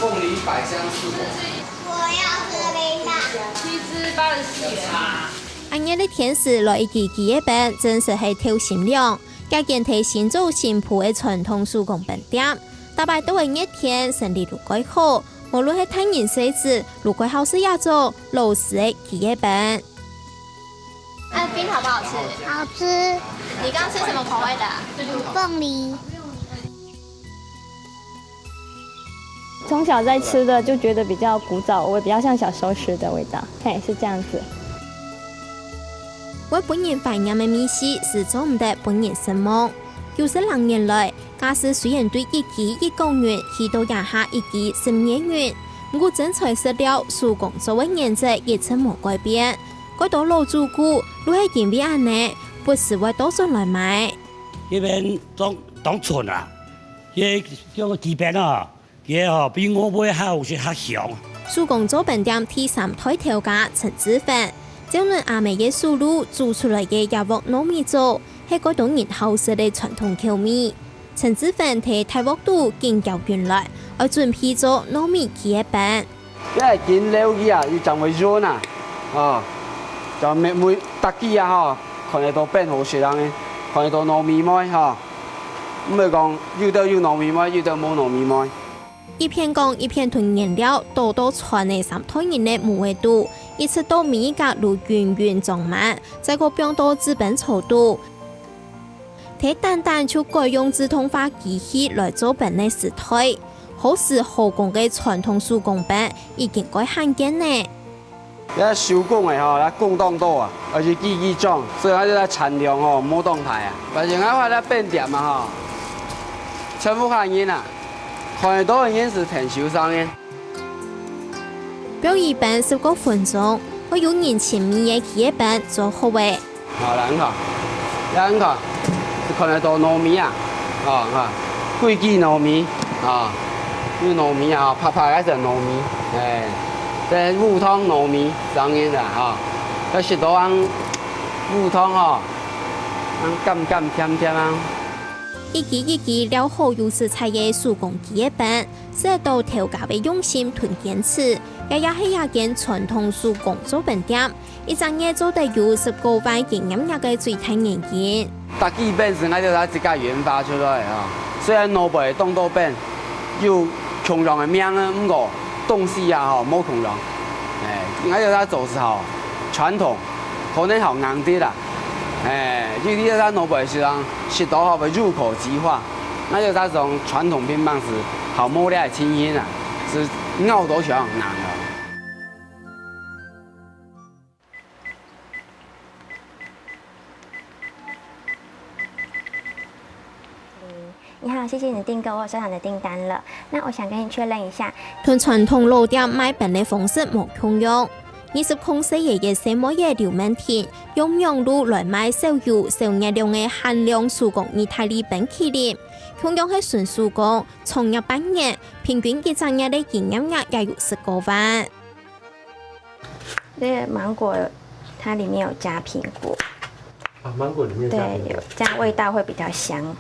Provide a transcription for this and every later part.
凤梨百香4种。我要吃冰的。7支84元嘛。安日的天时来一支鸡翼饼，真是系挑心凉。加建提新做新铺的传统手工饼店，大摆都係一天生意如改好。無論係探人細緻，如果好食也做老實的雞翼餅。冰好不好吃？好吃。你剛剛吃什麼口味的？鳳梨。從小在吃的就覺得比較古早味，比較像小時候吃的味道。嘿，是這樣子。我本人懷念的美食是做唔得本人失望。90年來，假使雖然對一支1公元起到廿下一支12元，我真材實料手工做嘅原則一直冇改變。嗰度老主顧，都係因為安呢，不是為多數來買。呢邊當蠢啊！呢叫個雞餅啊，嘢比我買好食較香。手工做餅店第3代調價陳子粉。將論阿美嘅輸入做出來嘅椰鑊糯米粥，係嗰種人好食嘅傳統口味。陳子粉提大鑊度經較原來，而準備做糯米雞嘅餅。因為見料嘅啊，要就會軟啊，就每特機啊嗬，看得到餅好食人嘅，看得到糯米糜嗬。咁咪講要到要糯米糜，要到冇糯米糜。一片講一片囤原料，多多傳嘅3套人嘅無味度，一直到米格如圓圓裝滿，再個變到資本粗度。睇單單就改用自動化機器來做餅嘅時代，好似後工嘅傳統手工餅已經改罕見呢。一手工嘅嗬，一工當多啊，而且機器裝，所以佢哋產量嗬冇動態啊。反正我話咧餅店啊嗬，全部看人啊。看得到的人是挺受傷的。表演餅10個分鐘，我用年前米嘅雞翼餅做好味。好啦，你看，看得到糯米啊，貴記糯米啊，呢糯米啊，拍嘅係糯米，誒，烏湯糯米上嘅啦，要食到烏湯嗬，甘甜啊。一支料好有食材嘅手工雞翼餅，食到調價嘅用心同堅持，也係一間傳統手工做餅店，一陣嘢做得有10個萬營業額嘅最大原因。特雞餅是我哋自己研發出來啊，雖然老輩當到餅，要窮人嘅命啊，唔過東西啊嗬冇窮人，我哋做是好傳統，可能好硬啲啦。就你咱老百姓食到好入口即化，那就那種傳統乒乓是好磨練清新啊，是咬到上難的。你好，謝謝你的訂購，我收到你的訂單了。那我想跟你確認一下，同傳統老店賣餅嘅方式冇共用。20公司嘅什麼嘢劉文田用羊肉來賣少油少熱量嘅限量手工意大利冰淇淋，同樣係純手工，從入半年，平均一整日嘅營業額也有10個萬。這個芒果它裡面有加蘋果，芒果裡面加蘋果，對，這樣味道會比較香。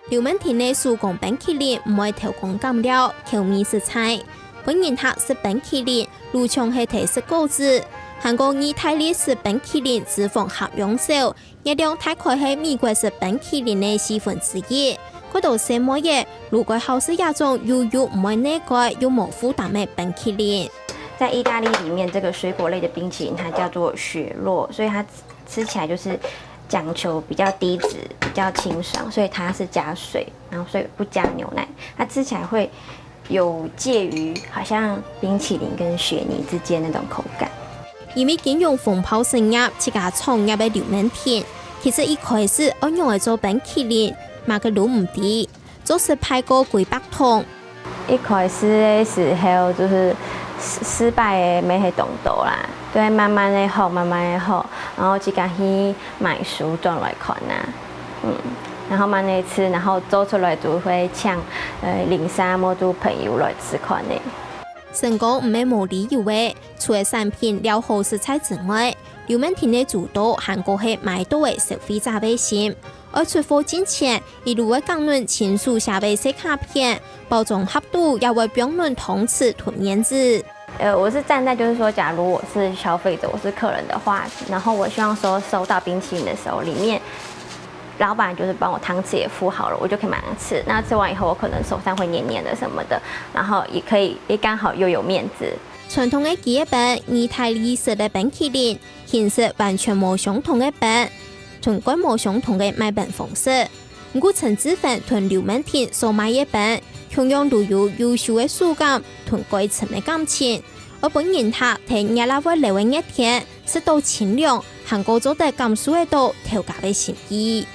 劉文田嘅手工冰淇淋唔會調工減料，口味食材。本人客食冰淇淋，路上係提食果子。韓國意大利式冰淇淋脂肪含量少，熱量大概係美國式冰淇淋嘅1/4。嗰度什麼嘢？如果好食一種又唔會內蓋又冇負擔嘅冰淇淋。在意大利裡面，這個水果類的冰淇淋它叫做雪酪，所以它吃起來就是講求比較低脂、比較清爽，所以它是加水，然後所以不加牛奶，它吃起來會有介於好像冰淇淋跟雪泥之間那種口感。因為經用風炮成業，自家創業嘅劉文田，其實一開始我用嚟做冰淇淋，賣嘅都唔低，做實派過幾百桶。一開始嘅時候就是失敗的沒係動到啦，對，慢慢的學，慢慢的學，然後自己去買書轉來看啦，然後慢慢吃，然後做出來就會搶零沙冇做朋友來吃看的。成功唔係冇理由嘅，除咗產品料好食材之外，劉文田嘅主導韓國係買到嘅消費者嘅心。而出貨之前，一路會講論簽署下尾色卡片，包裝盒度也會標論湯匙同面子。我是站在就是说，假如我是消費者，我是客人的話，然後我希望說收到冰淇淋的時候，裡面老闆就是幫我湯匙也敷好了，我就可以馬上吃。那吃完以後，我可能手上會黏黏的什麼的，然後也可以，也剛好又有面子。傳統嘅記憶餅、意大利式嘅冰淇淋，形式完全冇相同嘅餅，同規模相同嘅賣餅方式。不過陳志芬同劉文婷所賣嘅餅，同樣都有優秀嘅手感同過程嘅感情。而本人他睇亞拉會留嘅一天，食到清涼，韓國做得咁舒服到調價嘅心意。